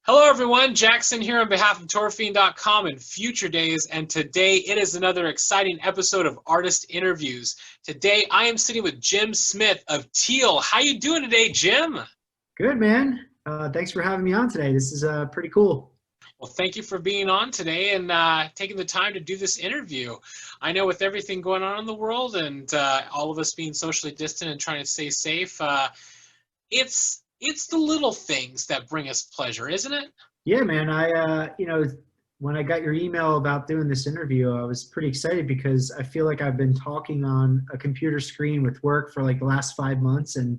Hello everyone, Jak Syn here on behalf of Fiend.com and Future Daze, and today it is another exciting episode of Artist Interviews. Today I am sitting with Jim Smith of TEEEL. How you doing today, Jim? Good, man. Thanks for having me on today. This is pretty cool. Well, thank you for being on today and taking the time to do this interview. I know with everything going on in the world and all of us being socially distant and trying to stay safe, it's the little things that bring us pleasure, isn't it? Yeah, man. When I got your email about doing this interview, I was pretty excited because I feel like I've been talking on a computer screen with work for like the last 5 months, and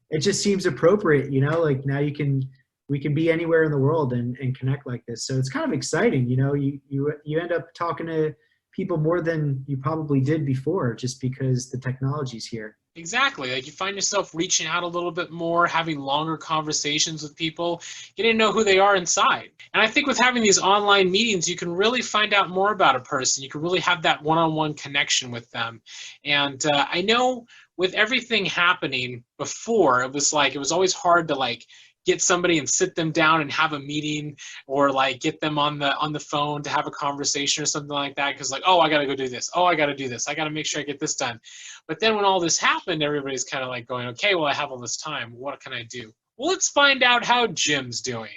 it just seems appropriate, like now we can be anywhere in the world and connect like this. So it's kind of exciting, you end up talking to people more than you probably did before just because the technology's here. Exactly. Like you find yourself reaching out a little bit more, having longer conversations with people, getting to know who they are inside. And I think with having these online meetings, you can really find out more about a person. You can really have that one-on-one connection with them. And I know with everything happening before, it was always hard to get somebody and sit them down and have a meeting, or get them on the phone to have a conversation or something like that, because oh, I gotta go do this, oh, I gotta do this, I gotta make sure I get this done. But then when all this happened, everybody's kind of going, okay, well, I have all this time, what can I do? Well, let's find out how Jim's doing.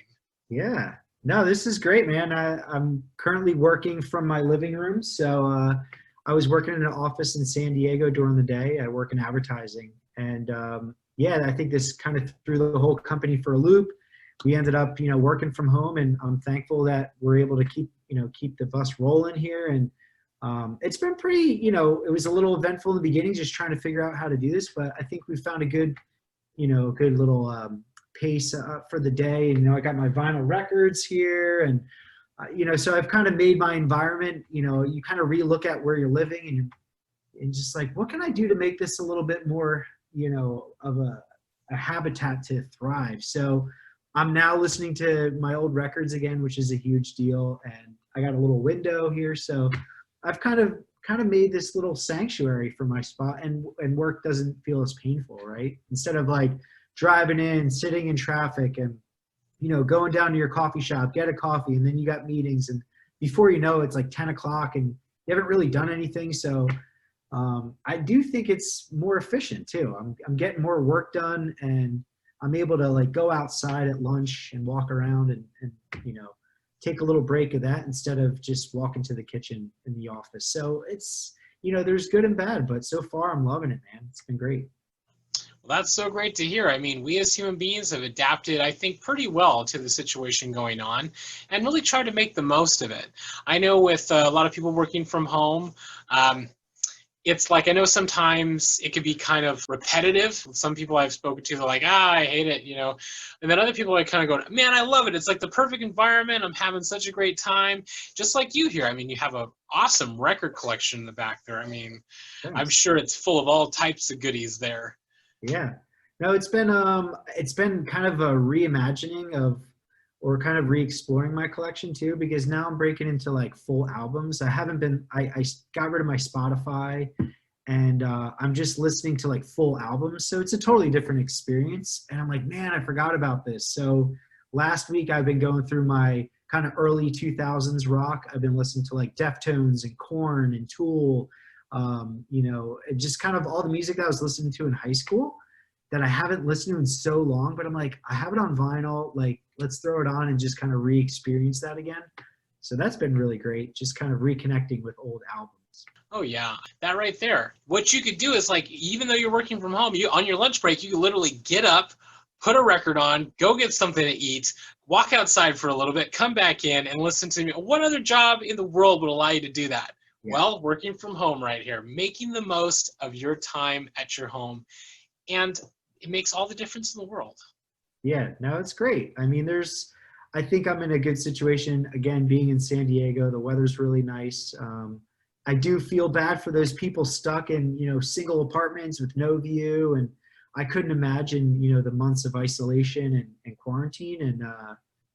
Yeah, no, this is great, man. I'm currently working from my living room. So I was working in an office in San Diego during the day. I work in advertising, and yeah, I think this kind of threw the whole company for a loop. We ended up, working from home, and I'm thankful that we're able to keep the bus rolling here. And it's been pretty, it was a little eventful in the beginning, just trying to figure out how to do this, but I think we found a good, good little pace for the day. And, I got my vinyl records here, and, so I've kind of made my environment, you kind of relook at where you're living and just what can I do to make this a little bit more, of a habitat to thrive. So I'm now listening to my old records again, which is a huge deal. And I got a little window here. So I've kind of made this little sanctuary for my spot, and work doesn't feel as painful, right? Instead of driving in, sitting in traffic, and, going down to your coffee shop, get a coffee, and then you got meetings. And before you know, it's 10 o'clock and you haven't really done anything. So I do think it's more efficient too. I'm getting more work done, and I'm able to go outside at lunch and walk around and take a little break of that instead of just walking to the kitchen in the office. So it's, there's good and bad, but so far I'm loving it, man. It's been great. Well, that's so great to hear. I mean, we as human beings have adapted, I think, pretty well to the situation going on and really tried to make the most of it. I know with a lot of people working from home, it's I know sometimes it can be kind of repetitive. Some people I've spoken to, they're I hate it, And then other people kind of go, man, I love it. It's the perfect environment. I'm having such a great time. Just like you here. I mean, you have an awesome record collection in the back there. I mean, Thanks. I'm sure it's full of all types of goodies there. Yeah. No, it's been kind of a reimagining of, or kind of re-exploring my collection too, because now I'm breaking into full albums. I got rid of my Spotify, and I'm just listening to full albums. So it's a totally different experience. And I'm man, I forgot about this. So last week I've been going through my kind of early 2000s rock. I've been listening to Deftones and Korn and Tool, just kind of all the music that I was listening to in high school that I haven't listened to in so long, but I'm I have it on vinyl, let's throw it on and just kind of re-experience that again. So that's been really great, just kind of reconnecting with old albums. Oh yeah, that right there. What you could do is even though you're working from home, you on your lunch break, you could literally get up, put a record on, go get something to eat, walk outside for a little bit, come back in and listen to me. What other job in the world would allow you to do that? Yeah. Well, working from home right here, making the most of your time at your home. And it makes all the difference in the world. Yeah, no, it's great. I mean, I think I'm in a good situation. Again, being in San Diego, the weather's really nice. I do feel bad for those people stuck in, single apartments with no view. And I couldn't imagine, the months of isolation and quarantine. And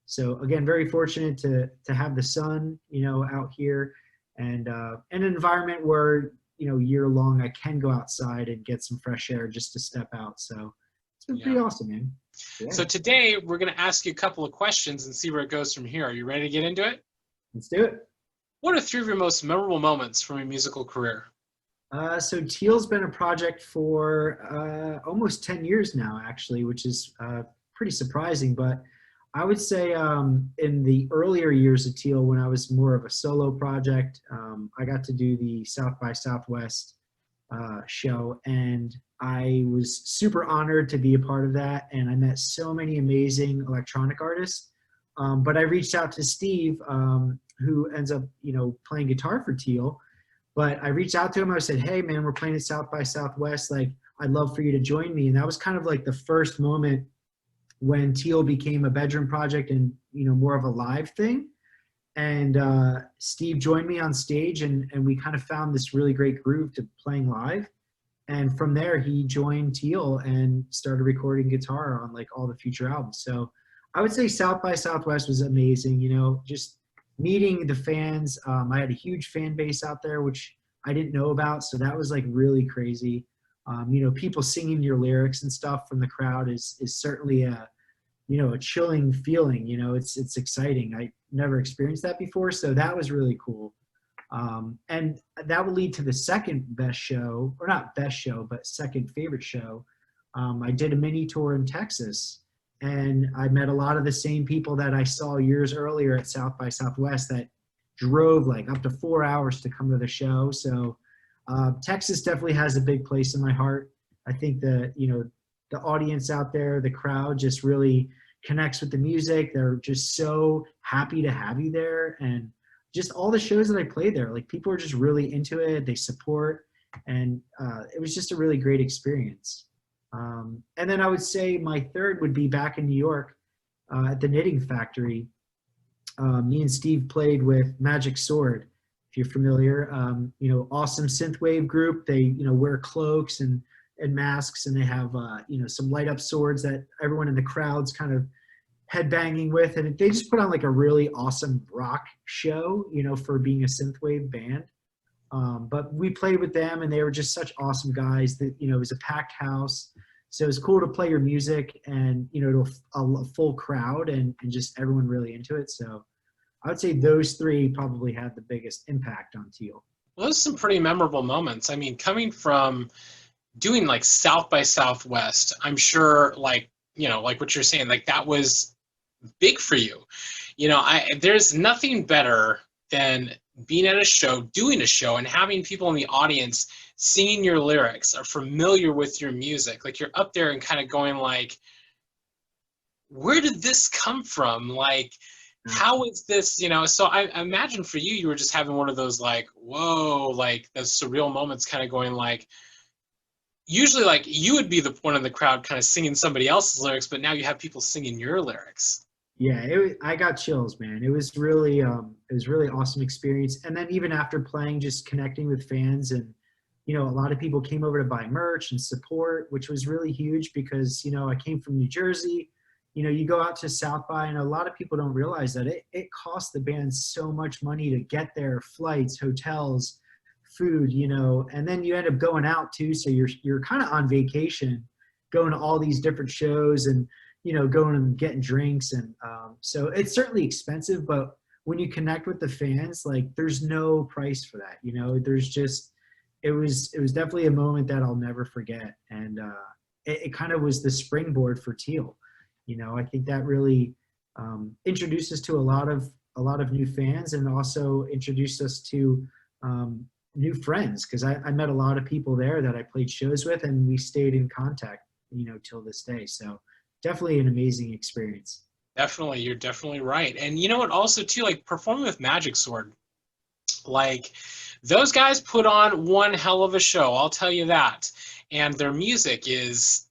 so again, very fortunate to have the sun, out here, and an environment where, year long, I can go outside and get some fresh air just to step out. So it's been pretty awesome, man. Yeah, So today we're going to ask you a couple of questions and see where it goes from here. Are you ready to get into it? let's do it. What are 3 of your most memorable moments from your musical career? So TEEEL's been a project for almost 10 years now, actually, which is pretty surprising. But I would say in the earlier years of TEEEL, when I was more of a solo project, I got to do the South by Southwest show, and I was super honored to be a part of that. And I met so many amazing electronic artists. But I reached out to Steve, who ends up, playing guitar for TEEEL. But I reached out to him. I said, hey, man, we're playing at South by Southwest. Like, I'd love for you to join me. And that was kind of like the first moment when TEEEL became a bedroom project and, more of a live thing. And Steve joined me on stage, and we kind of found this really great groove to playing live. And from there, he joined TEEEL and started recording guitar on like all the future albums. So I would say South by Southwest was amazing, just meeting the fans. I had a huge fan base out there, which I didn't know about. So that was like really crazy. People singing your lyrics and stuff from the crowd is certainly a chilling feeling. It's exciting. I never experienced that before. So that was really cool. And that would lead to the second best show, or not best show, but second favorite show. I did a mini tour in Texas. And I met a lot of the same people that I saw years earlier at South by Southwest that drove like up to 4 hours to come to the show. So Texas definitely has a big place in my heart. I think the audience out there, the crowd just really connects with the music. They're just so happy to have you there. And just all the shows that I played there, like people are just really into it. They support. And it was just a really great experience. And then I would say my third would be back in New York at the Knitting Factory. Me and Steve played with Magic Sword, if you're familiar. Awesome synthwave group. They wear cloaks and masks, and they have some light up swords that everyone in the crowd's kind of headbanging with, and they just put on like a really awesome rock show, for being a synthwave band. But we played with them, and they were just such awesome guys that, it was a packed house. So it was cool to play your music and, to a full crowd and just everyone really into it. So I would say those 3 probably had the biggest impact on TEEEL. Well, those are some pretty memorable moments. I mean, coming from doing like South by Southwest, I'm sure like what you're saying, like that was big for you. There's nothing better than being at a show, doing a show, and having people in the audience singing your lyrics, are familiar with your music. Like you're up there and kind of going like, where did this come from? Like, how is this, So I imagine for you, you were just having one of those like, whoa, like those surreal moments kind of going like, usually like you would be the one in the crowd kind of singing somebody else's lyrics, but now you have people singing your lyrics. Yeah, I got chills, man. It was really awesome experience. And then even after playing, just connecting with fans, and a lot of people came over to buy merch and support, which was really huge because I came from New Jersey. You go out to South by, and a lot of people don't realize that it costs the band so much money to get there, flights, hotels, food, and then you end up going out too. So you're kind of on vacation, going to all these different shows and going and getting drinks. And so it's certainly expensive, but when you connect with the fans, like there's no price for that. There's just, it was definitely a moment that I'll never forget. And it kind of was the springboard for TEEEL. I think that really introduced us to a lot of new fans, and also introduced us to new friends, because I met a lot of people there that I played shows with, and we stayed in contact, till this day. So definitely an amazing experience. Definitely, you're definitely right. And you know what, also too, like performing with Magic Sword, like those guys put on one hell of a show, I'll tell you that. And their music is,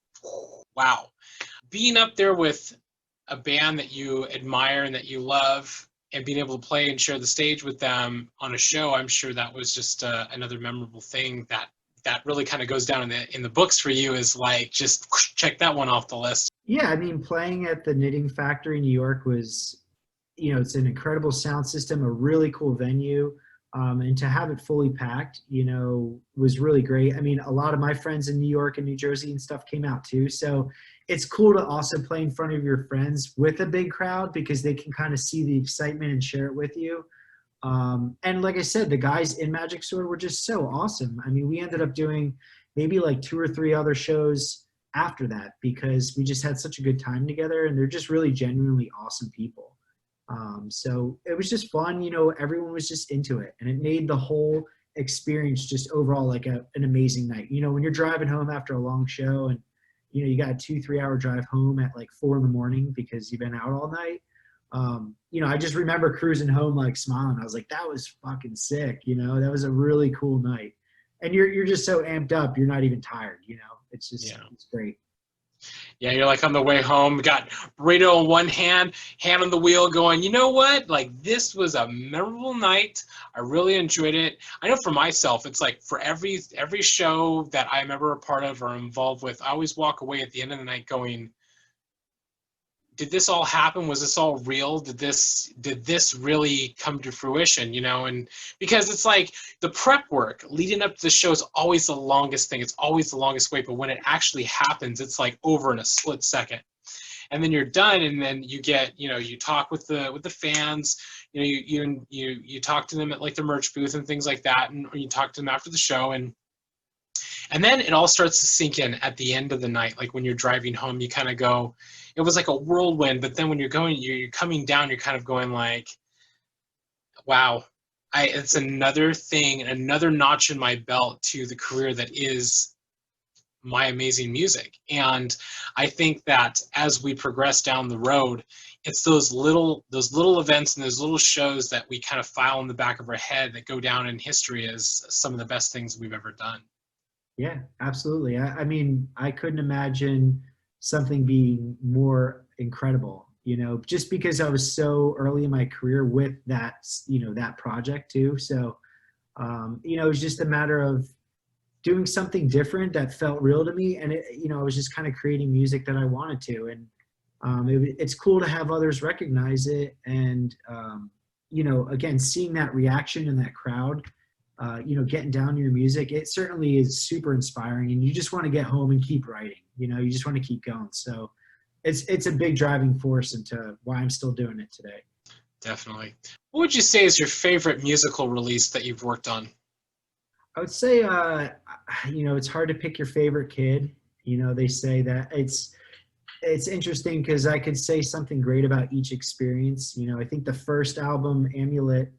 wow. Being up there with a band that you admire and that you love, and being able to play and share the stage with them on a show, I'm sure that was just another memorable thing that really kind of goes down in the books for you, is like, just check that one off the list. Yeah, I mean, playing at the Knitting Factory in New York was, it's an incredible sound system, a really cool venue. And to have it fully packed, was really great. I mean, a lot of my friends in New York and New Jersey and stuff came out too. So it's cool to also play in front of your friends with a big crowd because they can kind of see the excitement and share it with you. And like I said, the guys in Magic Sword were just so awesome. I mean, we ended up doing maybe like 2 or 3 other shows after that because we just had such a good time together, and they're just really genuinely awesome people. So it was just fun, you know, everyone was just into it, and it made the whole experience just overall like an amazing night. You know, when you're driving home after a long show and, you know, you got a 2-3 hour drive home at like 4 in the morning because you've been out all night. You know, I just remember cruising home like smiling. I was like, that was fucking sick. You know, that was a really cool night. And you're just so amped up, you're not even tired, you know. It's just it's great. Yeah, you're like on the way home, got burrito in one hand, hand on the wheel going, you know what? Like, this was a memorable night. I really enjoyed it. I know for myself, it's like for every show that I'm ever a part of or involved with, I always walk away at the end of the night going, did this all happen? Was this all real? Did this really come to fruition? You know, and because it's like the prep work leading up to the show is always the longest thing. It's always the longest wait, but when it actually happens, it's like over in a split second. And then you're done, and then you get, you know, you talk with the fans, you know, you talk to them at like the merch booth and things like that, and you talk to them after the show, and then it all starts to sink in at the end of the night. Like when you're driving home, you kind of go, it was like a whirlwind, but then when you're coming down, you're kind of going like, wow, it's another thing, another notch in my belt to the career that is my amazing music. And I think that as we progress down the road, it's those little events and those little shows that we kind of file in the back of our head that go down in history as some of the best things we've ever done. Yeah, absolutely. I mean, I couldn't imagine something being more incredible, you know, just because I was so early in my career with that, you know, that project too. So, you know, it was just a matter of doing something different that felt real to me. And, you know, I was just kind of creating music that I wanted to. And it's cool to have others recognize it. And, you know, again, seeing that reaction in that crowd, you know, getting down to your music, it certainly is super inspiring, and you just want to get home and keep writing, you know, you just want to keep going. So it's a big driving force into why I'm still doing it today. Definitely. What would you say is your favorite musical release that you've worked on? I would say, you know, it's hard to pick your favorite kid. You know, they say that it's interesting because I could say something great about each experience. You know, I think the first album, Amulet,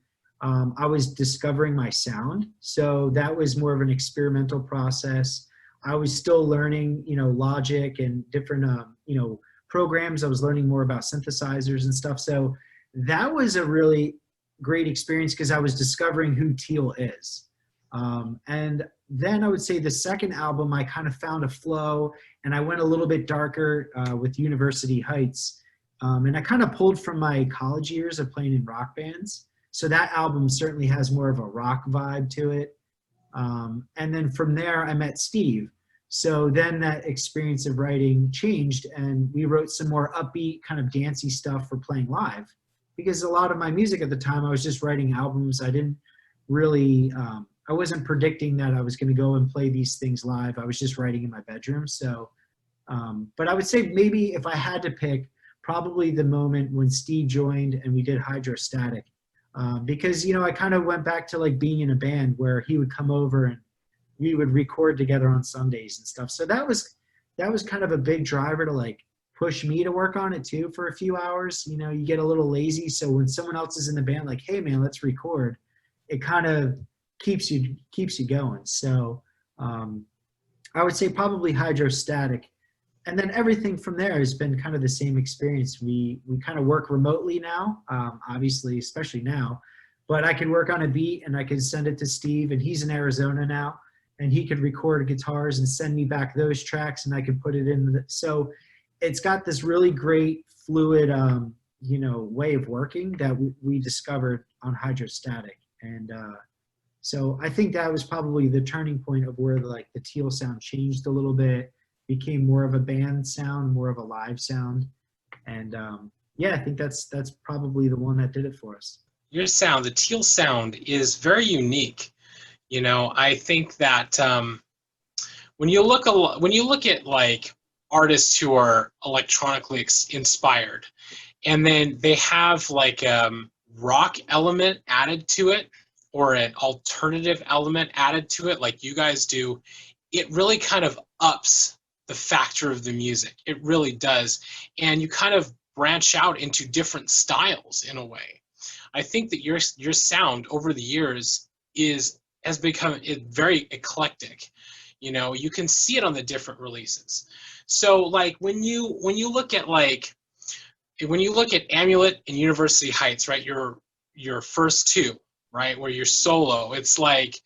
I was discovering my sound. So that was more of an experimental process. I was still learning, you know, Logic and different, you know, programs. I was learning more about synthesizers and stuff. So that was a really great experience because I was discovering who TEEEL is. And then I would say the second album, I kind of found a flow, and I went a little bit darker with University Heights. And I kind of pulled from my college years of playing in rock bands. So that album certainly has more of a rock vibe to it. And then from there, I met Steve. So then that experience of writing changed, and we wrote some more upbeat kind of dancey stuff for playing live. Because a lot of my music at the time, I was just writing albums. I didn't really, I wasn't predicting that I was going to go and play these things live. I was just writing in my bedroom. So, but I would say maybe if I had to pick, probably the moment when Steve joined and we did Hydrostatic. Because, you know, I kind of went back to like being in a band where he would come over and we would record together on Sundays and stuff. So that was kind of a big driver to like push me to work on it too for a few hours. You know, you get a little lazy. So when someone else is in the band, like, hey man, let's record, it kind of keeps you going. So I would say probably Hydrostatic. And then everything from there has been kind of the same experience. We kind of work remotely now, obviously, especially now. But I could work on a beat and I could send it to Steve, and he's in Arizona now, and he could record guitars and send me back those tracks, and I could put it in. So it's got this really great fluid, you know, way of working that we discovered on Hydrostatic. And so I think that was probably the turning point of where the TEEEL sound changed a little bit, became more of a band sound, more of a live sound. And yeah, I think that's probably the one that did it for us. Your sound, the TEEEL sound, is very unique. You know, I think that when you look at like artists who are electronically inspired, and then they have like rock element added to it or an alternative element added to it like you guys do, it really kind of ups the factor of the music. It really does. And you kind of branch out into different styles in a way. I think that your sound over the years has become very eclectic. You know, you can see it on the different releases. So like when you look at Amulet and University Heights, right, your first two, right, where you're solo, it's like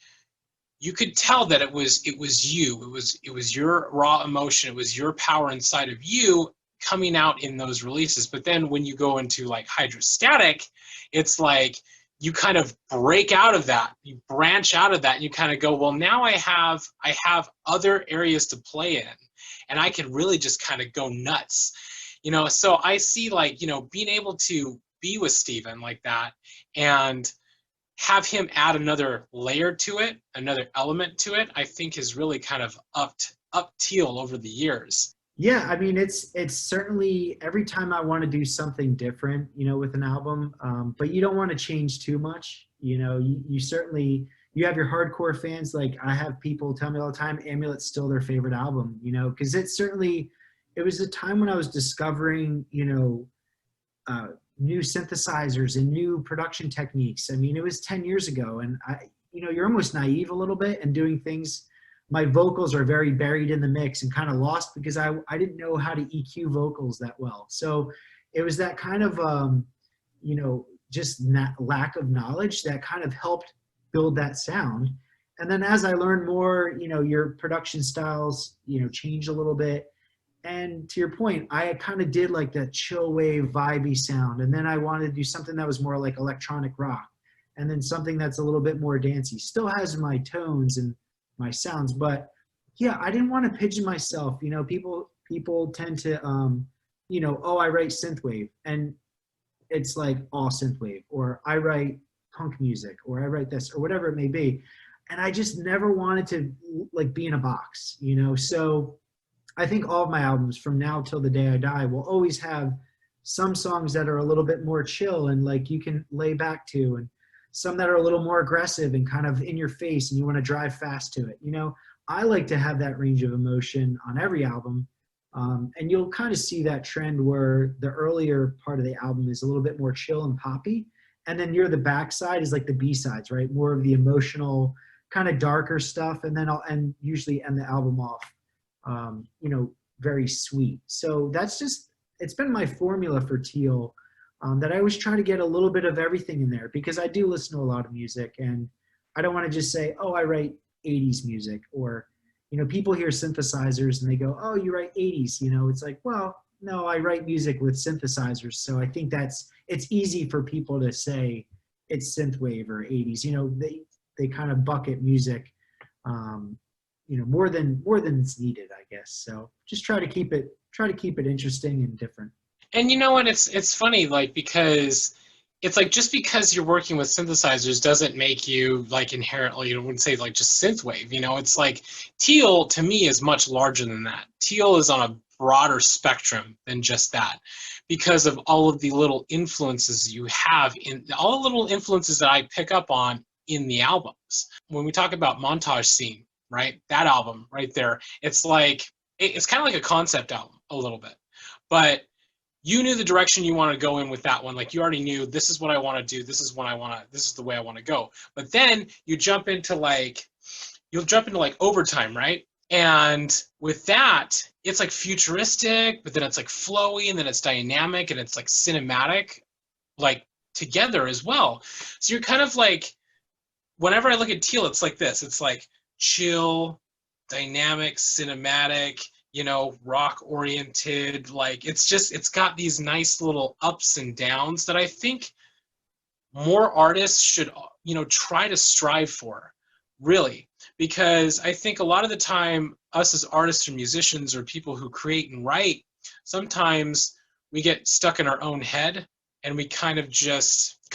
you could tell that it was you. It was your raw emotion. It was your power inside of you coming out in those releases. But then when you go into like Hydrostatic, it's like you kind of break out of that. You branch out of that and you kind of go, well, now I have other areas to play in, and I can really just kind of go nuts. You know, so I see like, you know, being able to be with Stephen like that and have him add another layer to it, another element to it, I think has really kind of upped TEEEL over the years. Yeah, I mean, it's certainly every time I want to do something different, you know, with an album, but you don't want to change too much. You know, you certainly, you have your hardcore fans. Like I have people tell me all the time, Amulet's still their favorite album, you know, because it was a time when I was discovering, you know, new synthesizers and new production techniques. I mean, it was 10 years ago, and you know, you're almost naive a little bit and doing things. My vocals are very buried in the mix and kind of lost because I didn't know how to EQ vocals that well. So it was that kind of, you know, just lack of knowledge that kind of helped build that sound. And then as I learned more, you know, your production styles, you know, changed a little bit. And to your point, I kind of did like that chill wave vibey sound. And then I wanted to do something that was more like electronic rock. And then something that's a little bit more dancey. Still has my tones and my sounds, but yeah, I didn't want to pigeon myself. You know, people tend to, you know, oh, I write synthwave, and it's like all synthwave, or I write punk music, or I write this, or whatever it may be. And I just never wanted to like be in a box, you know? So I think all of my albums from now till the day I die will always have some songs that are a little bit more chill and like you can lay back to, and some that are a little more aggressive and kind of in your face and you want to drive fast to it. You know, I like to have that range of emotion on every album. And you'll kind of see that trend where the earlier part of the album is a little bit more chill and poppy. And then near the backside is like the B-sides, right? More of the emotional, kind of darker stuff. And then I'll usually end the album off, you know, very sweet. So that's just, it's been my formula for TEEEL. That I always try to get a little bit of everything in there, because I do listen to a lot of music, and I don't want to just say, oh, I write 80s music, or, you know, people hear synthesizers and they go, oh, you write 80s, you know, it's like, well, no, I write music with synthesizers. So I think it's easy for people to say it's synthwave or 80s, you know, they kind of bucket music, you know, more than it's needed, I guess. So just try to keep it interesting and different. And you know what, it's funny, like, because it's like just because you're working with synthesizers doesn't make you like inherently, you wouldn't say like just synthwave, you know, it's like TEEEL to me is much larger than that. TEEEL is on a broader spectrum than just that, because of all of the little influences you have in all the little influences that I pick up on in the albums. When we talk about Montage Scene, right, that album right there, it's like, it's kind of like a concept album a little bit, but you knew the direction you wanted to go in with that one. Like you already knew, this is what I want to do. This is the way I want to go. But then you jump into like Overtime, right? And with that, it's like futuristic, but then it's like flowy, and then it's dynamic, and it's like cinematic, like together as well. So you're kind of like, whenever I look at TEEEL, it's like this. It's like chill, dynamic, cinematic, you know, rock oriented, like it's got these nice little ups and downs that I think more artists should, you know, try to strive for, really, because I think a lot of the time us as artists or musicians or people who create and write, sometimes we get stuck in our own head and we kind of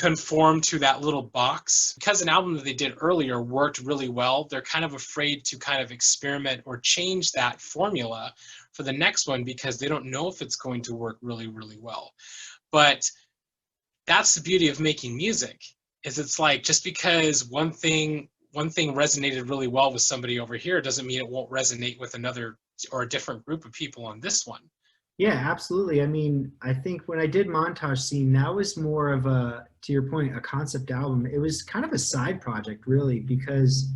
conform to that little box. Because an album that they did earlier worked really well, they're kind of afraid to kind of experiment or change that formula for the next one because they don't know if it's going to work really, really well. But that's the beauty of making music, is it's like, just because one thing resonated really well with somebody over here doesn't mean it won't resonate with another or a different group of people on this one. Yeah, absolutely. I mean, I think when I did Montage Scene, that was more of a, to your point, a concept album. It was kind of a side project, really, because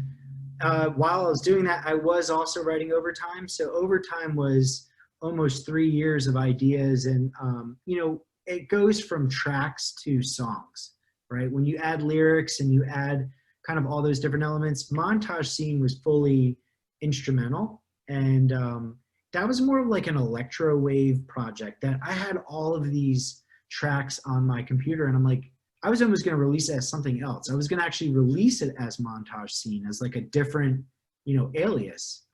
while I was doing that, I was also writing Overtime. So Overtime was almost 3 years of ideas, and you know, it goes from tracks to songs, right? When you add lyrics and you add kind of all those different elements, Montage Scene was fully instrumental, and that was more of like an electro wave project that I had all of these tracks on my computer, and I'm like, I was almost going to release it as something else. I was going to actually release it as Montage Scene, as like a different, you know, alias.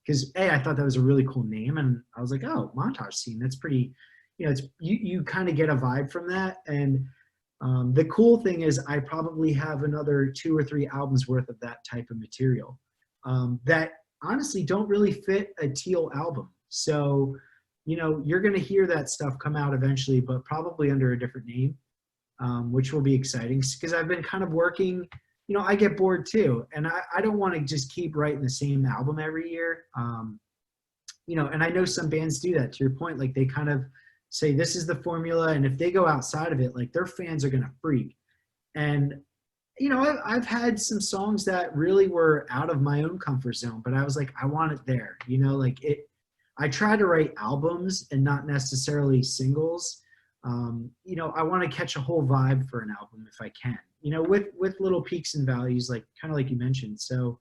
Because I thought that was a really cool name, and I was like, oh, Montage Scene, that's pretty, you know, it's you kind of get a vibe from that. And the cool thing is I probably have another 2 or 3 albums worth of that type of material that honestly don't really fit a TEEEL album. So, you know, you're going to hear that stuff come out eventually, but probably under a different name, which will be exciting because I've been kind of working, you know, I get bored too. And I don't want to just keep writing the same album every year. You know, and I know some bands do that, to your point, like they kind of say, this is the formula. And if they go outside of it, like their fans are going to freak. And you know, I've had some songs that really were out of my own comfort zone, but I was like, I want it there, you know, like it, I try to write albums and not necessarily singles. You know, I want to catch a whole vibe for an album if I can, you know, with little peaks and valleys, like kind of like you mentioned. So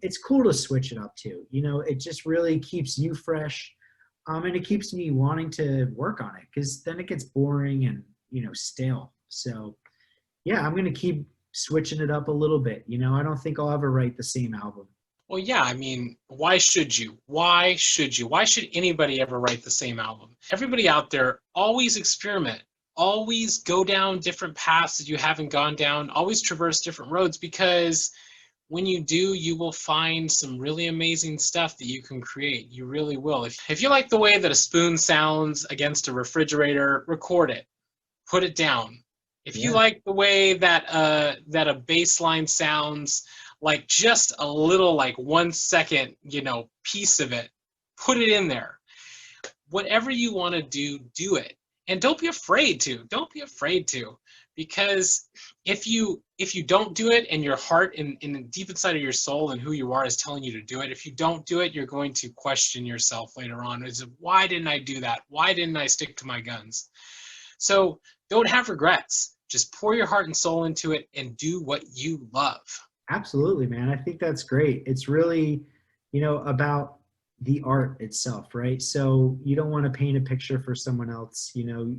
it's cool to switch it up too. You know, it just really keeps you fresh. And it keeps me wanting to work on it, because then it gets boring and, you know, stale. So yeah, I'm going to keep switching it up a little bit. You know, I don't think I'll ever write the same album. Well, yeah, I mean, why should you? Why should you? Why should anybody ever write the same album? Everybody out there, always experiment. Always go down different paths that you haven't gone down. Always traverse different roads, because when you do, you will find some really amazing stuff that you can create. You really will. If you like the way that a spoon sounds against a refrigerator, record it. Put it down. If you like the way that that a bass line sounds, like just a little, like 1 second, you know, piece of it, put it in there. Whatever you want to do, do it. And don't be afraid to. Don't be afraid to. Because if you don't do it, and your heart in deep inside of your soul and who you are is telling you to do it, if you don't do it, you're going to question yourself later on. Is, why didn't I do that? Why didn't I stick to my guns? So don't have regrets. Just pour your heart and soul into it and do what you love. Absolutely, man. I think that's great. It's really, you know, about the art itself, right? So you don't want to paint a picture for someone else, you know.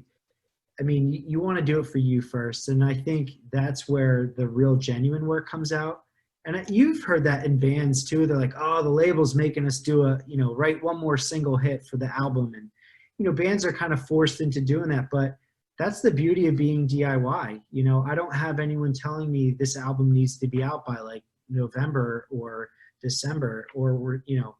I mean, you want to do it for you first. And I think that's where the real genuine work comes out. And you've heard that in bands too. They're like, oh, the label's making us do a, you know, write one more single hit for the album. And, you know, bands are kind of forced into doing that. But that's the beauty of being DIY. You know, I don't have anyone telling me this album needs to be out by like November or December, or we're, you know,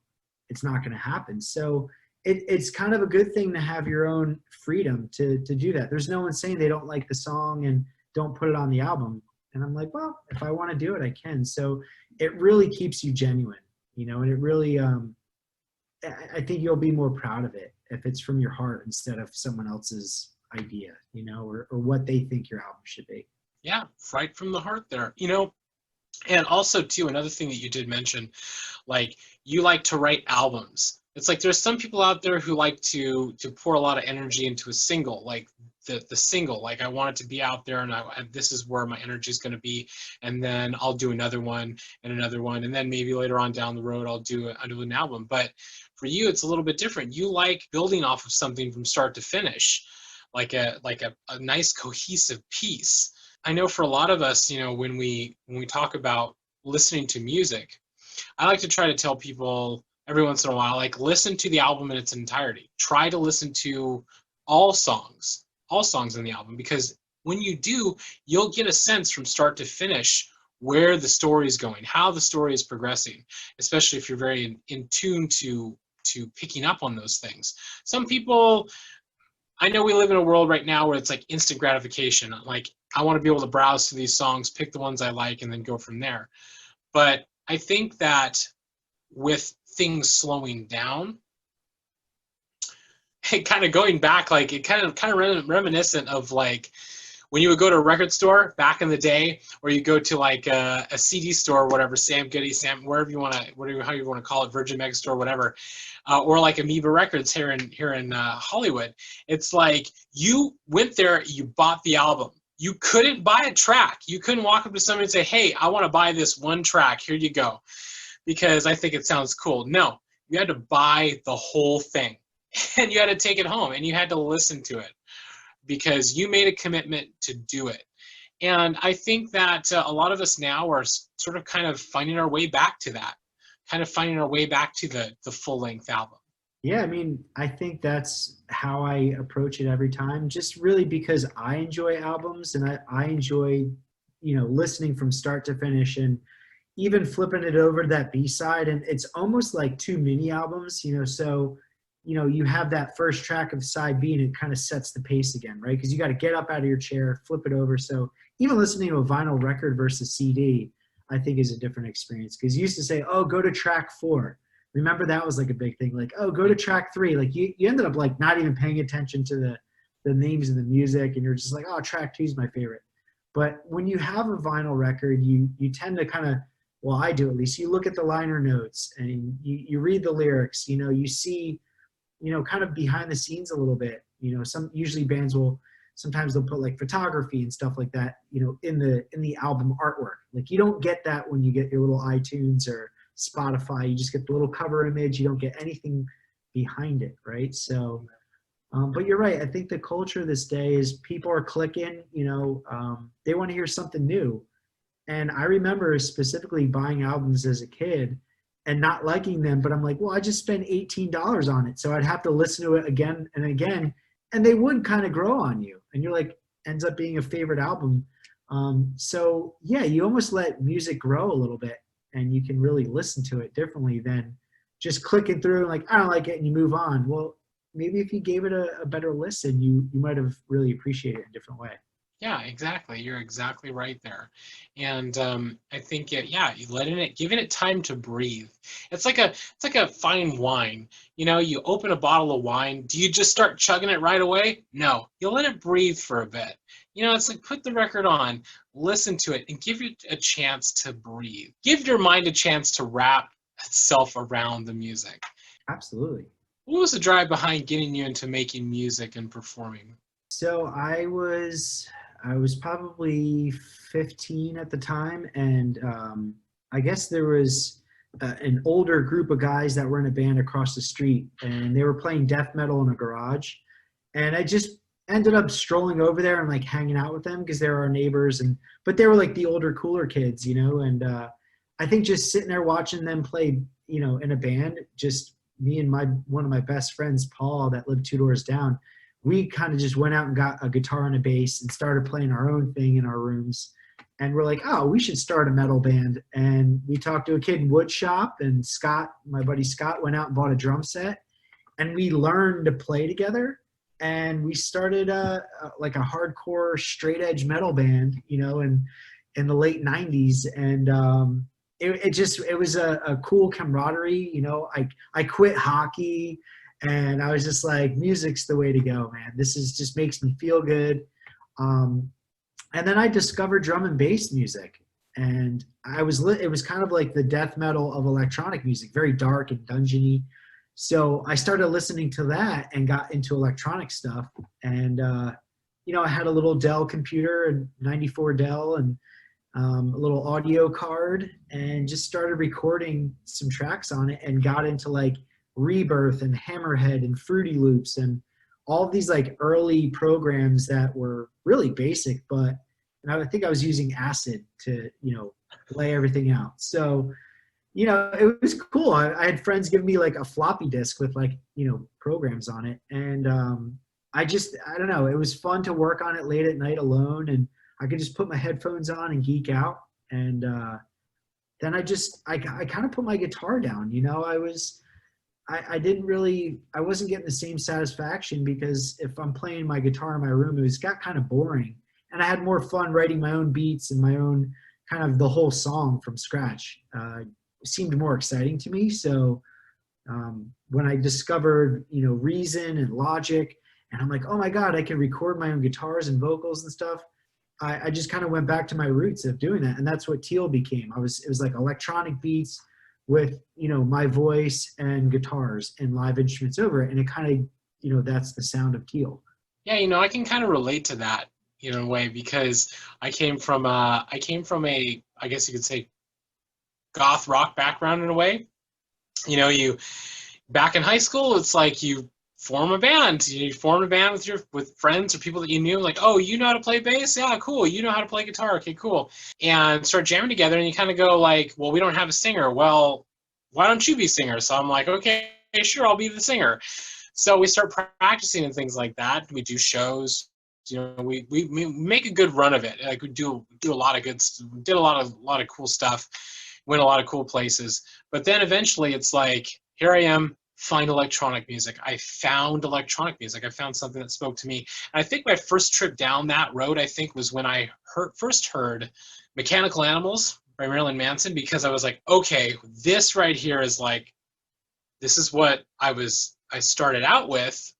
it's not going to happen. So it's kind of a good thing to have your own freedom to do that. There's no one saying they don't like the song and don't put it on the album. And I'm like, well, if I want to do it, I can. So it really keeps you genuine, you know, and it really, I think you'll be more proud of it if it's from your heart instead of someone else's idea, you know, or what they think your album should be. Yeah, right from the heart there, you know. And also too, another thing that you did mention, like, you like to write albums. It's like there's some people out there who like to pour a lot of energy into a single, like the single, like I want it to be out there, and this is where my energy is going to be, and then I'll do another one and another one, and then maybe later on down the road I'll do an album. But for you, it's a little bit different. You like building off of something from start to finish, like a nice cohesive piece. I know for a lot of us, you know, when we talk about listening to music, I like to try to tell people every once in a while, like, listen to the album in its entirety. Try to listen to all songs in the album, because when you do, you'll get a sense from start to finish where the story is going, how the story is progressing, especially if you're very in tune to picking up on those things. Some people, I know we live in a world right now where it's like instant gratification. Like, I want to be able to browse through these songs, pick the ones I like, and then go from there. But I think that with things slowing down, it kind of going back, like it kind of reminiscent of like when you would go to a record store back in the day, or you go to like a CD store or whatever, Sam Goody, wherever you want to, whatever, how you want to call it, Virgin Mega Store, whatever, or like Amoeba Records here in Hollywood. It's like you went there, you bought the album. You couldn't buy a track. You couldn't walk up to somebody and say, "Hey, I want to buy this one track. Here you go," because I think it sounds cool. No, you had to buy the whole thing, and you had to take it home, and you had to listen to it, because you made a commitment to do it. And I think that a lot of us now are sort of kind of finding our way back to that, kind of finding our way back to the full-length album. Yeah, I mean, I think that's how I approach it every time, just really because I enjoy albums, and I enjoy, listening from start to finish, and even flipping it over to that B-side. And it's almost like two mini albums, so you have that first track of side B, and it kind of sets the pace again, right? Because you got to get up out of your chair, flip it over. So even listening to a vinyl record versus CD, I think is a different experience. Because you used to say, "Oh, go to track 4." Remember, that was like a big thing. Like, "Oh, go to track 3." Like you ended up like not even paying attention to the names of the music, and you're just like, "Oh, track 2 is my favorite." But when you have a vinyl record, you tend to kind of, well, I do at least, you look at the liner notes, and you read the lyrics, you see, kind of behind the scenes a little bit. Usually bands will, sometimes they'll put like photography and stuff like that, in the album artwork. Like, you don't get that when you get your little iTunes or Spotify. You just get the little cover image. You don't get anything behind it, right? So, but you're right. I think the culture this day is people are clicking, they want to hear something new. And I remember specifically buying albums as a kid and not liking them, but I'm like, well, I just spent $18 on it. So I'd have to listen to it again and again, and they would kind of grow on you. And you're like, ends up being a favorite album. So yeah, you almost let music grow a little bit, and you can really listen to it differently than just clicking through and like, I don't like it, and you move on. Well, maybe if you gave it a better listen, you might have really appreciated it in a different way. Yeah, exactly. You're exactly right there. And I think you giving it time to breathe. It's like a fine wine. You open a bottle of wine. Do you just start chugging it right away? No. You let it breathe for a bit. It's like, put the record on, listen to it, and give it a chance to breathe. Give your mind a chance to wrap itself around the music. Absolutely. What was the drive behind getting you into making music and performing? So I was probably 15 at the time, and I guess there was an older group of guys that were in a band across the street, and they were playing death metal in a garage, and I just ended up strolling over there and like hanging out with them because they were our neighbors, but they were like the older, cooler kids, and I think just sitting there watching them play, in a band, just me and one of my best friends, Paul, that lived 2 doors down, we kind of just went out and got a guitar and a bass and started playing our own thing in our rooms. And we're like, oh, we should start a metal band. And we talked to a kid in wood shop, and Scott, my buddy Scott, went out and bought a drum set, and we learned to play together. And we started like a hardcore straight edge metal band, in the late 90s. And it was a cool camaraderie. I quit hockey, and I was just like, music's the way to go, man. This is just makes me feel good. And then I discovered drum and bass music, and it was kind of like the death metal of electronic music, very dark and dungeony. So I started listening to that and got into electronic stuff. And, I had a little Dell computer, a 94 Dell, and a little audio card, and just started recording some tracks on it, and got into like Rebirth and Hammerhead and Fruity Loops and all of these like early programs that were really basic, but I think I was using Acid to, lay everything out. So, it was cool. I had friends give me like a floppy disk with like, programs on it. And I don't know, it was fun to work on it late at night alone, and I could just put my headphones on and geek out. And then I kind of put my guitar down. You know, I wasn't getting the same satisfaction, because if I'm playing my guitar in my room, it got kind of boring. And I had more fun writing my own beats and my own kind of the whole song from scratch. Seemed more exciting to me. So when I discovered, you know, Reason and Logic, and I'm like, oh my God, I can record my own guitars and vocals and stuff. I just kind of went back to my roots of doing that. And that's what TEEEL became. It was like electronic beats with, you know, my voice and guitars and live instruments over it. And it kind of, you know, that's the sound of TEEEL. Yeah, you know, I can kind of relate to that, you know, in a way, because I came from a, I guess you could say, goth rock background in a way. You know, back in high school, it's like you form a band. You form a band with friends or people that you knew, like, oh, you know how to play bass? Yeah, cool. You know how to play guitar? Okay, cool. And start jamming together, and you kind of go like, well, we don't have a singer. Well, why don't you be singer? So I'm like, okay, sure, I'll be the singer. So we start practicing and things like that. We do shows. You know, we make a good run of it. Like we do a lot of did a lot of cool stuff, went a lot of cool places. But then eventually it's like, here I am, find electronic music. I found electronic music. I found something that spoke to me. And I think my first trip down that road, I think, was when I first heard Mechanical Animals by Marilyn Manson, because I was like, okay, this right here is like, this is what I started out with,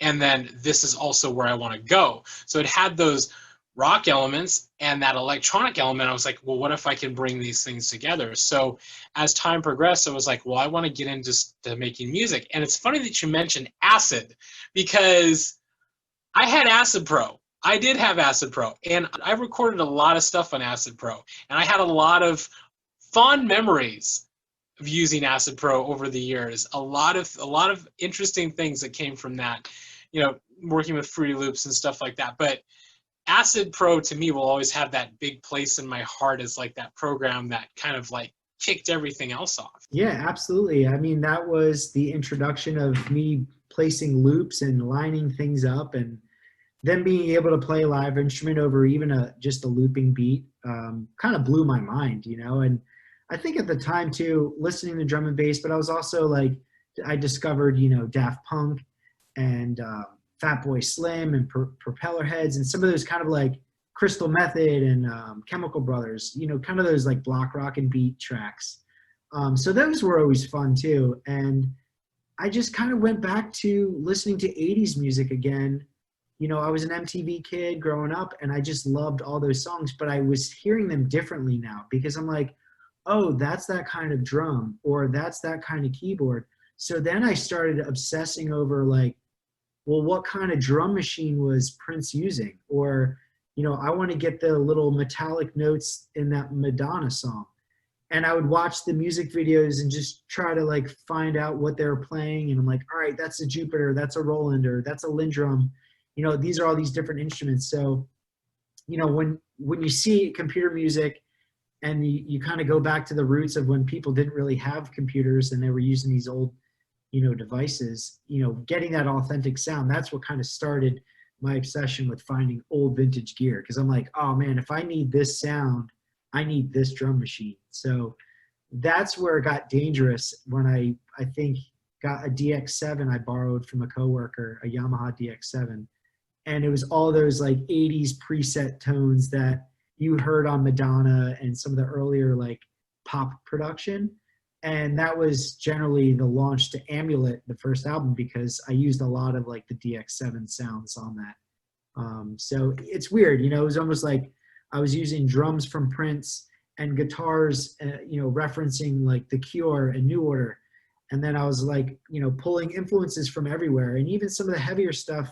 and then this is also where I want to go. So it had those rock elements and that electronic element. I was like, well, what if I can bring these things together? So as time progressed, I was like, well, I want to get into making music. And it's funny that you mentioned Acid, because I had Acid Pro. I did have Acid Pro, and I recorded a lot of stuff on Acid Pro, and I had a lot of fond memories of using Acid Pro over the years. A lot of interesting things that came from that, you know, working with Fruity Loops and stuff like that. But Acid Pro to me will always have that big place in my heart as like that program that kind of like kicked everything else off. Yeah, absolutely. I mean, that was the introduction of me placing loops and lining things up, and then being able to play a live instrument over even just a looping beat kind of blew my mind, you know. And I think at the time too, listening to drum and bass, but I was also like, I discovered, you know, Daft Punk and Fatboy Slim and Propeller Heads, and some of those kind of like Crystal Method and Chemical Brothers, you know, kind of those like block rock and beat tracks. So those were always fun too. And I just kind of went back to listening to 80s music again. You know, I was an MTV kid growing up, and I just loved all those songs, but I was hearing them differently now, because I'm like, oh, that's that kind of drum, or that's that kind of keyboard. So then I started obsessing over like, well, what kind of drum machine was Prince using? Or, you know, I want to get the little metallic notes in that Madonna song. And I would watch the music videos and just try to like find out what they were playing. And I'm like, all right, that's a Jupiter, that's a Roland, or that's a Lindrum. You know, these are all these different instruments. So, you know, when you see computer music and you kind of go back to the roots of when people didn't really have computers and they were using these old, you know, devices, you know, getting that authentic sound, that's what kind of started my obsession with finding old vintage gear. Cause I'm like, oh man, if I need this sound, I need this drum machine. So that's where it got dangerous when I think got a DX7 I borrowed from a coworker, a Yamaha DX7. And it was all those like 80s preset tones that you heard on Madonna and some of the earlier like pop production. And that was generally the launch to Amulet, the first album, because I used a lot of like the DX7 sounds on that. So it's weird, you know, it was almost like I was using drums from Prince and guitars, you know, referencing like The Cure and New Order. And then I was like, you know, pulling influences from everywhere. And even some of the heavier stuff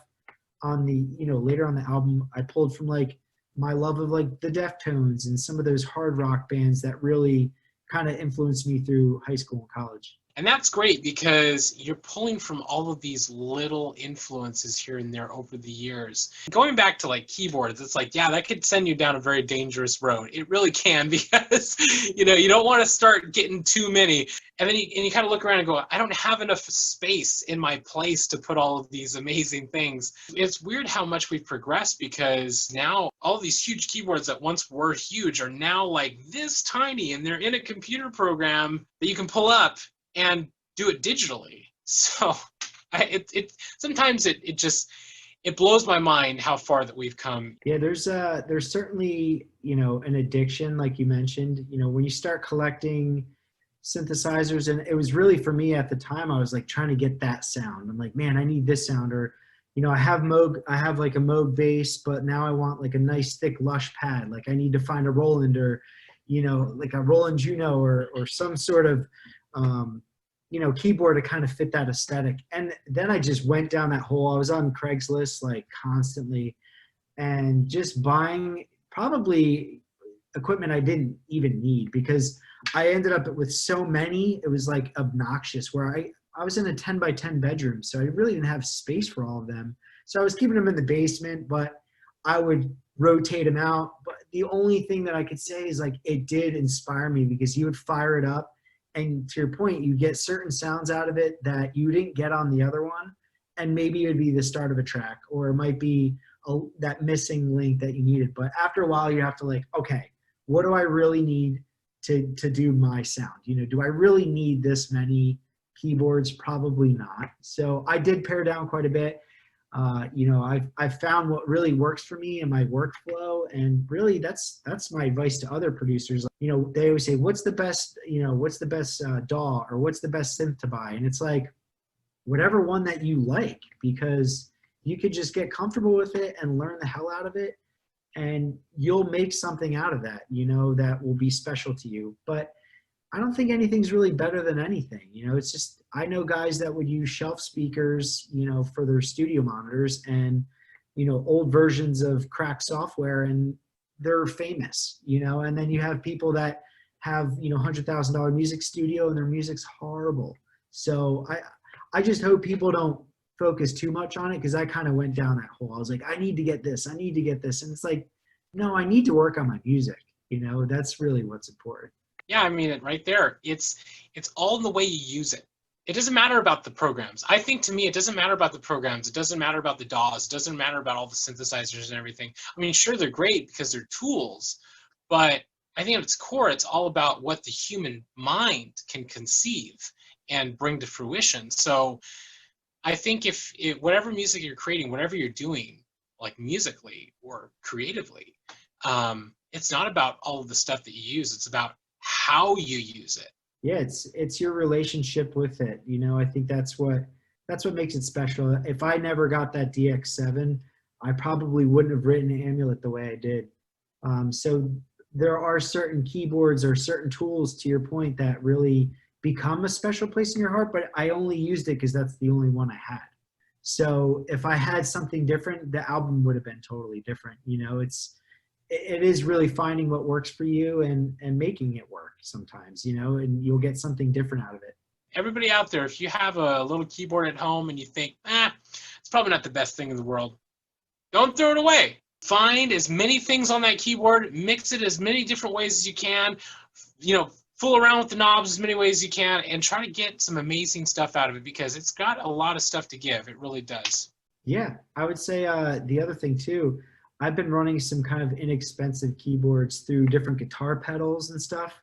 on the, you know, later on the album, I pulled from like my love of like the Deftones and some of those hard rock bands that really kind of influenced me through high school and college. And that's great because you're pulling from all of these little influences here and there over the years. Going back to like keyboards, it's like, yeah, that could send you down a very dangerous road. It really can, because, you know, you don't want to start getting too many. And then you kind of look around and go, I don't have enough space in my place to put all of these amazing things. It's weird how much we've progressed, because now all these huge keyboards that once were huge are now like this tiny, and they're in a computer program that you can pull up and do it digitally. So sometimes it just blows my mind how far that we've come. Yeah, there's certainly, you know, an addiction, like you mentioned. You know, when you start collecting synthesizers, and it was really, for me at the time, I was like trying to get that sound. I'm like, man, I need this sound. Or, you know, I have like a Moog bass, but now I want like a nice thick lush pad. Like I need to find a Roland, or, you know, like a Roland Juno, or some sort of you know, keyboard to kind of fit that aesthetic. And then I just went down that hole. I was on Craigslist like constantly, and just buying probably equipment I didn't even need, because I ended up with so many, it was like obnoxious, where I was in a 10 by 10 bedroom, so I really didn't have space for all of them. So I was keeping them in the basement, but I would rotate them out. But the only thing that I could say is like, it did inspire me, because you would fire it up, and to your point, you get certain sounds out of it that you didn't get on the other one. And maybe it would be the start of a track, or it might be that missing link that you needed. But after a while, you have to like, okay, what do I really need to do my sound? You know, do I really need this many keyboards? Probably not. So I did pare down quite a bit. You know, I've found what really works for me in my workflow, and really that's my advice to other producers. You know, they always say, what's the best, you know, what's the best DAW, or what's the best synth to buy? And it's like, whatever one that you like, because you could just get comfortable with it and learn the hell out of it, and you'll make something out of that, you know, that will be special to you. But I don't think anything's really better than anything. You know, it's just, I know guys that would use shelf speakers, you know, for their studio monitors, and, you know, old versions of cracked software, and they're famous, you know. And then you have people that have, you know, $100,000 music studio, and their music's horrible. So I just hope people don't focus too much on it, because I kind of went down that hole. I was like, I need to get this, I need to get this. And it's like, no, I need to work on my music. You know, that's really what's important. Yeah, I mean, it right there. It's all in the way you use it. It doesn't matter about the programs. I think, to me, it doesn't matter about the programs. It doesn't matter about the DAWs. It doesn't matter about all the synthesizers and everything. I mean, sure, they're great because they're tools, but I think at its core, it's all about what the human mind can conceive and bring to fruition. So I think if whatever music you're creating, whatever you're doing, like musically or creatively, it's not about all of the stuff that you use. It's about how you use it. Yeah, it's your relationship with it. You know, I think that's what makes it special. If I never got that DX7, I probably wouldn't have written Amulet the way I did. So there are certain keyboards or certain tools, to your point, that really become a special place in your heart, but I only used it because that's the only one I had. So if I had something different, the album would have been totally different. You know, it is really finding what works for you and making it work sometimes, you know, and you'll get something different out of it. Everybody out there, if you have a little keyboard at home and you think, it's probably not the best thing in the world, don't throw it away. Find as many things on that keyboard, mix it as many different ways as you can, you know, fool around with the knobs as many ways as you can, and try to get some amazing stuff out of it, because it's got a lot of stuff to give. It really does. Yeah, I would say the other thing too, I've been running some kind of inexpensive keyboards through different guitar pedals and stuff.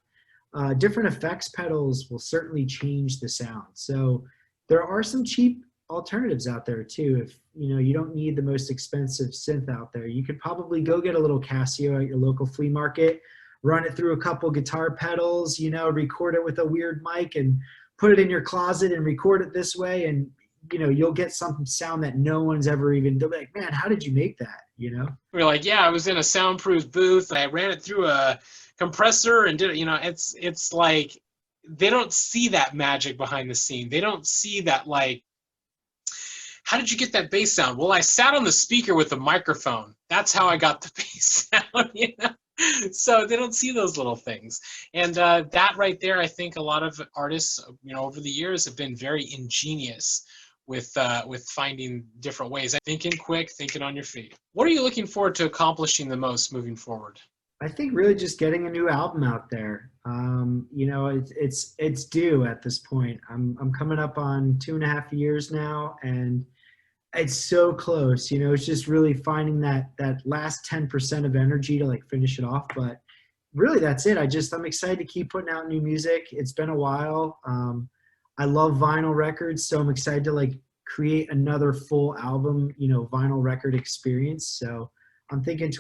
Different effects pedals will certainly change the sound. So there are some cheap alternatives out there too. If you know, you don't need the most expensive synth out there, you could probably go get a little Casio at your local flea market, run it through a couple guitar pedals, you know, record it with a weird mic and put it in your closet and record it this way. And, you know, you'll get some sound that no one's ever even done. Like, man, how did you make that? You know? We're like, yeah, I was in a soundproof booth. I ran it through a compressor and did it. You know, it's like, they don't see that magic behind the scene. They don't see that, like, how did you get that bass sound? Well, I sat on the speaker with a microphone. That's how I got the bass sound, you know? So they don't see those little things. And that right there, I think a lot of artists, over the years have been very ingenious with finding different ways. Thinking quick, thinking on your feet. What are you looking forward to accomplishing the most moving forward? I think really just getting a new album out there. It's due at this point. I'm coming up on 2.5 years now, and it's so close. It's just really finding that last 10% of energy to like finish it off. But really, that's it. I'm excited to keep putting out new music. It's been a while. I love vinyl records, so I'm excited to like create another full album, vinyl record experience. So I'm thinking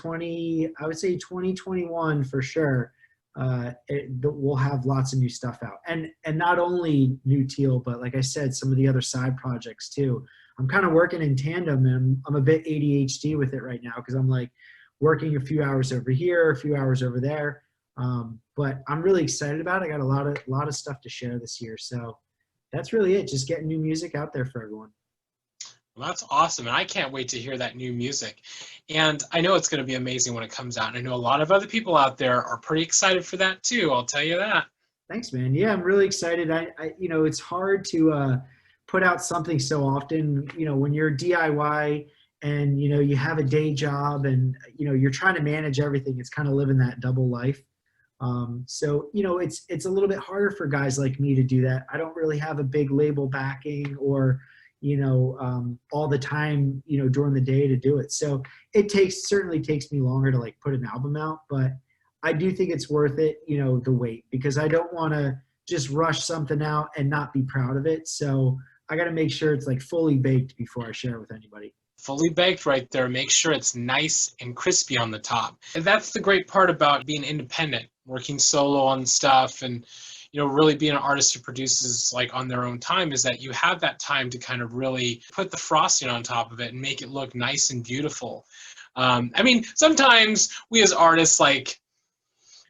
I would say 2021 for sure. We'll have lots of new stuff out, and not only new TEEEL, but like I said, some of the other side projects too. I'm kind of working in tandem, and I'm a bit ADHD with it right now because I'm like working a few hours over here, a few hours over there. But I'm really excited about it. I got a lot of stuff to share this year, so that's really it. Just getting new music out there for everyone. Well, that's awesome, and I can't wait to hear that new music. And I know it's going to be amazing when it comes out, and I know a lot of other people out there are pretty excited for that too, I'll tell you that. Thanks, man. Yeah, I'm really excited. It's hard to put out something so often, when you're DIY and, you have a day job and, you're trying to manage everything. It's kind of living that double life. So, it's a little bit harder for guys like me to do that. I don't really have a big label backing or, all the time, during the day to do it. So it certainly takes me longer to like put an album out, but I do think it's worth it, the wait, because I don't want to just rush something out and not be proud of it. So I got to make sure it's like fully baked before I share it with anybody. Fully baked right there. Make sure it's nice and crispy on the top. And that's the great part about being independent, working solo on stuff, and really being an artist who produces like on their own time, is that you have that time to kind of really put the frosting on top of it and make it look nice and beautiful. Sometimes we as artists like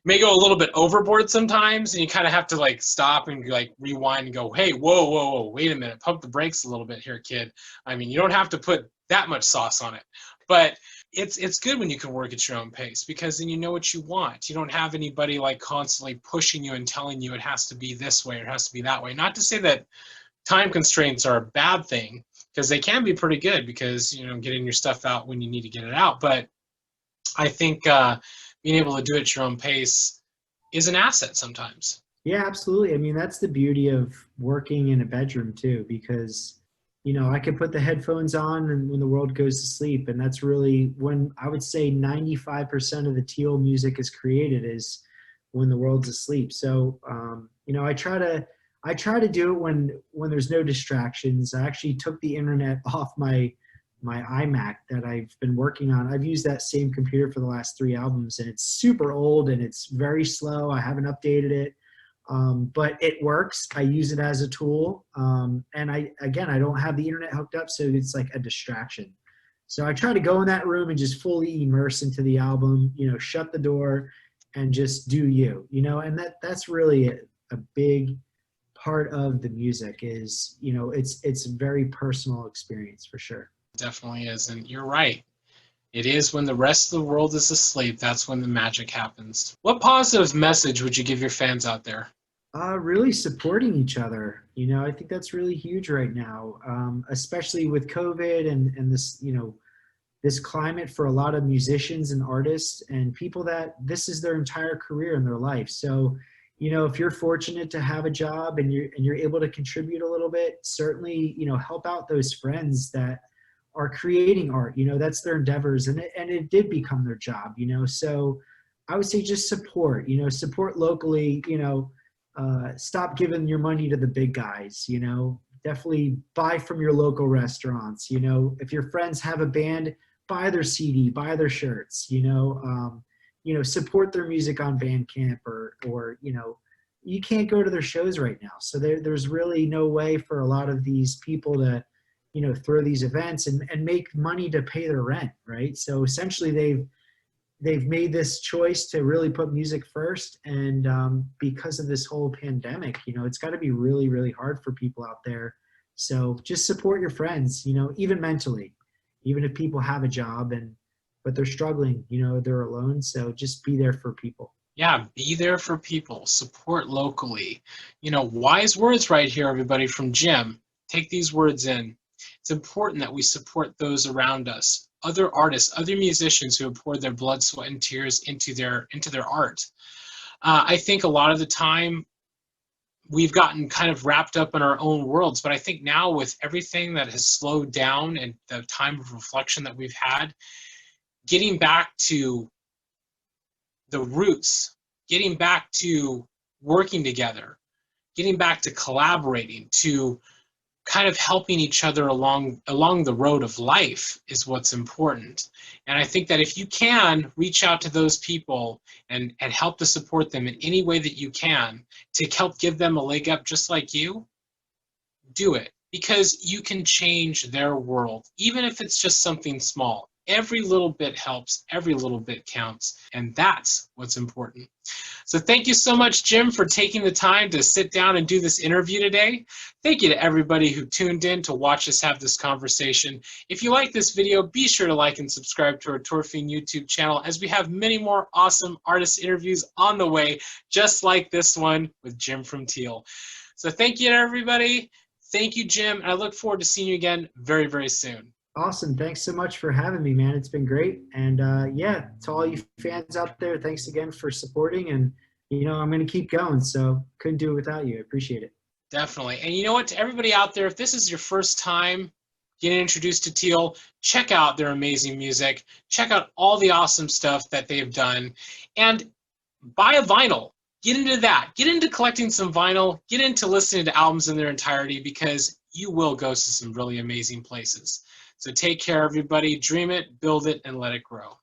may go a little bit overboard sometimes, and you kind of have to like stop and like rewind and go, hey, whoa, wait a minute, pump the brakes a little bit here, kid. You don't have to put that much sauce on it, but it's good when you can work at your own pace, because then you know what you want. You don't have anybody like constantly pushing you and telling you it has to be this way or it has to be that way. Not to say that time constraints are a bad thing, because they can be pretty good, because getting your stuff out when you need to get it out. But I think being able to do it at your own pace is an asset sometimes. Yeah, absolutely. That's the beauty of working in a bedroom too, because I could put the headphones on and when the world goes to sleep, and that's really when I would say 95% of the TEEEL music is created, is when the world's asleep. So I try to do it when there's no distractions. I actually took the internet off my iMac that I've been working on. I've used that same computer for the last 3 albums, and it's super old and it's very slow. I haven't updated it. But it works. I use it as a tool. And I don't have the internet hooked up, so it's like a distraction. So I try to go in that room and just fully immerse into the album, shut the door and just do you, and that's really a big part of the music is, it's a very personal experience for sure. Definitely is. And you're right. It is when the rest of the world is asleep, that's when the magic happens. What positive message would you give your fans out there? Really supporting each other. I think that's really huge right now, especially with COVID and this, this climate for a lot of musicians and artists and people that this is their entire career in their life. So, if you're fortunate to have a job and you're able to contribute a little bit, certainly, help out those friends that are creating art. That's their endeavors, and it did become their job. So I would say just support. Support locally. Stop giving your money to the big guys. Definitely buy from your local restaurants. If your friends have a band, buy their CD, buy their shirts. Support their music on Bandcamp or you can't go to their shows right now. So there's really no way for a lot of these people to throw these events and make money to pay their rent, right? So essentially they've made this choice to really put music first. And because of this whole pandemic, it's got to be really, really hard for people out there. So just support your friends, even mentally, even if people have a job and but they're struggling, you know, they're alone. So just be there for people. Yeah, be there for people. Support locally. You know, wise words right here, everybody, from Jim. Take these words in. It's important that we support those around us, other artists, other musicians who have poured their blood, sweat, and tears into their art. I think a lot of the time we've gotten kind of wrapped up in our own worlds, but I think now with everything that has slowed down and the time of reflection that we've had, getting back to the roots, getting back to working together, getting back to collaborating, to kind of helping each other along the road of life is what's important. And I think that if you can reach out to those people and help to support them in any way that you can to help give them a leg up just like you, do it, because you can change their world, even if it's just something small. Every little bit helps, every little bit counts, and that's what's important. So thank you so much, Jim, for taking the time to sit down and do this interview today. Thank you to everybody who tuned in to watch us have this conversation. If you like this video, be sure to like and subscribe to our Tour Fiend YouTube channel, as we have many more awesome artist interviews on the way, just like this one with Jim from TEEEL. So thank you to everybody. Thank you, Jim. I look forward to seeing you again very, very soon. Awesome. Thanks so much for having me, man. It's been great. And yeah, to all you fans out there, thanks again for supporting. And, you know, I'm going to keep going. So couldn't do it without you. I appreciate it. Definitely. And you know what, to everybody out there, if this is your first time getting introduced to TEEEL, check out their amazing music. Check out all the awesome stuff that they've done. And buy a vinyl. Get into that. Get into collecting some vinyl. Get into listening to albums in their entirety, because you will go to some really amazing places. So take care, everybody. Dream it, build it, and let it grow.